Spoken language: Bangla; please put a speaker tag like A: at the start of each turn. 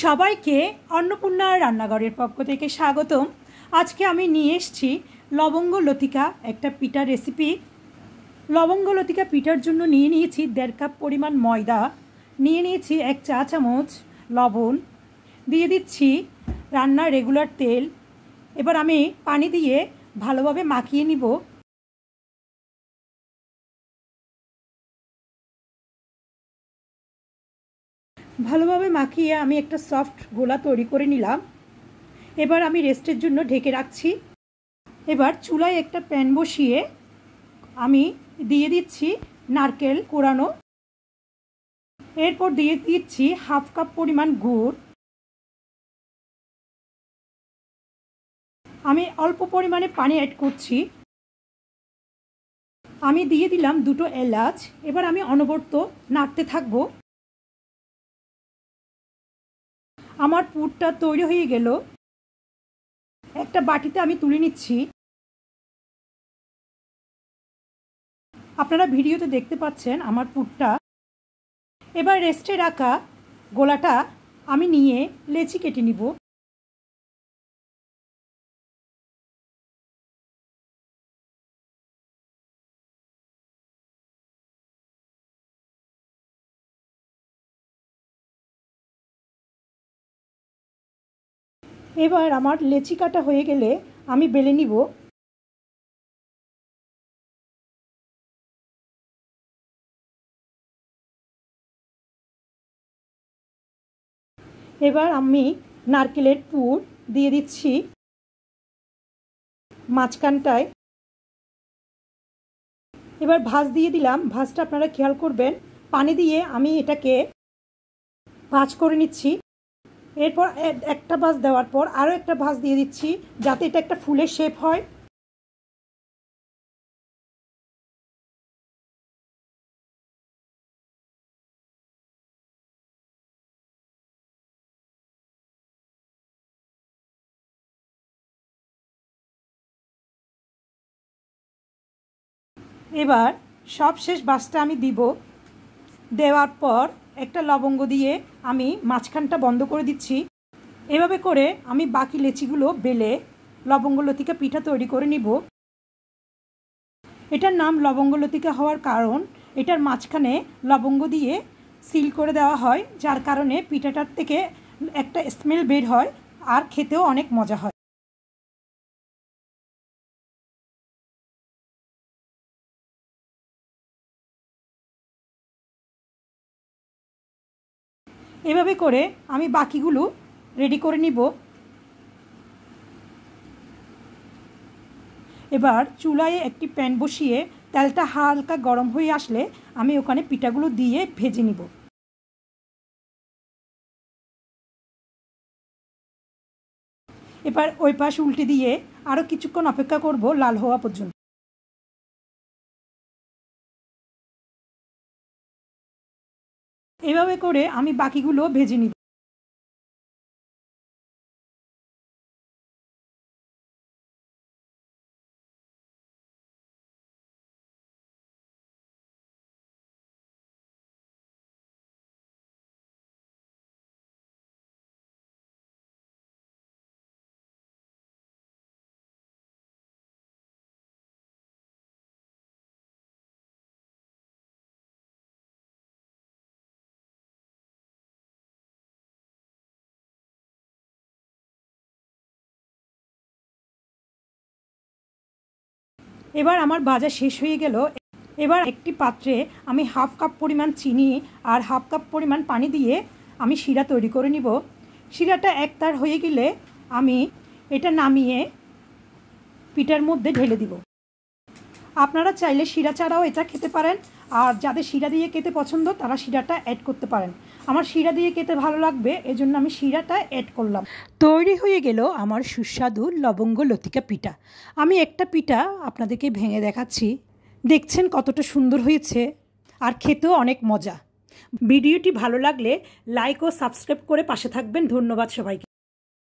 A: সবাইকে অন্নপূর্ণা রান্নাঘরের পক্ষ থেকে স্বাগতম। আজকে আমি নিয়ে এসেছি লবঙ্গ লতিকা একটা পিঠা রেসিপি। লবঙ্গ লতিকা পিঠার জন্য নিয়ে নিয়েছি 1.5 কাপ পরিমাণ ময়দা, নিয়ে নিয়েছি 1 চা চামচ লবণ, দিয়ে দিচ্ছি রান্নার রেগুলার তেল। এবার আমি পানি দিয়ে ভালোভাবে মাখিয়ে নিব। ভালোভাবে মাখিয়ে আমি একটা সফট গোলা তৈরি করে নিলাম। এবার আমি রেস্টের জন্য ঢেকে রাখছি। এবার চুলায় একটা প্যান বসিয়ে আমি দিয়ে দিচ্ছি নারকেল কোড়ানো, এরপর দিয়ে দিচ্ছি 1/2 কাপ পরিমাণ গুড়। আমি অল্প পরিমাণে পানি অ্যাড করছি। আমি দিয়ে দিলাম 2টো এলাচ। এবার আমি অনবরত নাড়তে থাকবো। আমার পুরটা তৈরি হয়ে গেল। একটা বাটিতে আমি তুলে নিচ্ছি। আপনারা ভিডিওতে দেখতে পাচ্ছেন আমার পুরটা। এবার রেস্টে রাখা গোলাটা আমি নিয়ে লেচি কেটে নিব। এবার আমার লেচি কাটা হয়ে গেলে আমি বেলে নিব। এবার আমি নারকেলের পুর দিয়ে দিচ্ছি মাঝখানটায়। এবার ভাঁজ দিয়ে দিলাম। ভাঁজটা আপনারা খেয়াল করবেন। পানি দিয়ে আমি এটাকে ভাঁজ করে নিচ্ছি। এরপর একটা ভাঁজ দেওয়ার পর আরও একটা ভাঁজ দিয়ে দিচ্ছি, যাতে এটা একটা ফুলের শেপ হয়। এবার সবশেষ ভাঁজটা আমি দিব। দেওয়ার পর একটা লবঙ্গ দিয়ে আমি মাঝখানটা বন্ধ করে দিচ্ছি। এভাবে করে আমি বাকি লেচিগুলো বেলে লবঙ্গ লতিকা পিঠা তৈরি করে নিব। এটার নাম লবঙ্গ লতিকা হওয়ার কারণ এটার মাঝখানে লবঙ্গ দিয়ে সিল করে দেওয়া হয়, যার কারণে পিঠাটার থেকে একটা স্মেল বের হয় আর খেতেও অনেক মজা হয়। এভাবে করে আমি বাকিগুলো রেডি করে নিব। এবার চুলায় একটি প্যান বসিয়ে তেলটা হালকা গরম হয়ে আসলে আমি ওখানে পিঠাগুলো দিয়ে ভেজে নিব। এবার ওই পাশ উল্টে দিয়ে আরও কিছুক্ষণ অপেক্ষা করব লাল হওয়া পর্যন্ত। এভাবে করে আমি বাকিগুলো ভেজে নিব। এবার আমার ভাজা শেষ হয়ে গেল। এবার একটি পাত্রে আমি 1/2 কাপ পরিমাণ চিনি আর 1/2 কাপ পরিমাণ পানি দিয়ে আমি শিরা তৈরি করে নিব। শিরাটা একতার হয়ে গেলে আমি এটা নামিয়ে পিঠার মধ্যে ঢেলে দিব। আপনারা চাইলে শিরা ছাড়াও এটা খেতে পারেন, আর যাদের শিরা দিয়ে খেতে পছন্দ তারা শিরাটা অ্যাড করতে পারেন। আমার শিরা দিয়ে খেতে ভালো লাগবে, এজন্য আমি শিরাটা অ্যাড করলাম। তৈরি হয়ে গেল আমার সুস্বাদু লবঙ্গ লতিকা পিঠা। আমি একটা পিঠা আপনাদেরকে ভেঙে দেখাচ্ছি। দেখছেন কতটা সুন্দর হয়েছে আর খেতেও অনেক মজা। ভিডিওটি ভালো লাগলে লাইক ও সাবস্ক্রাইব করে পাশে থাকবেন। ধন্যবাদ সবাইকে।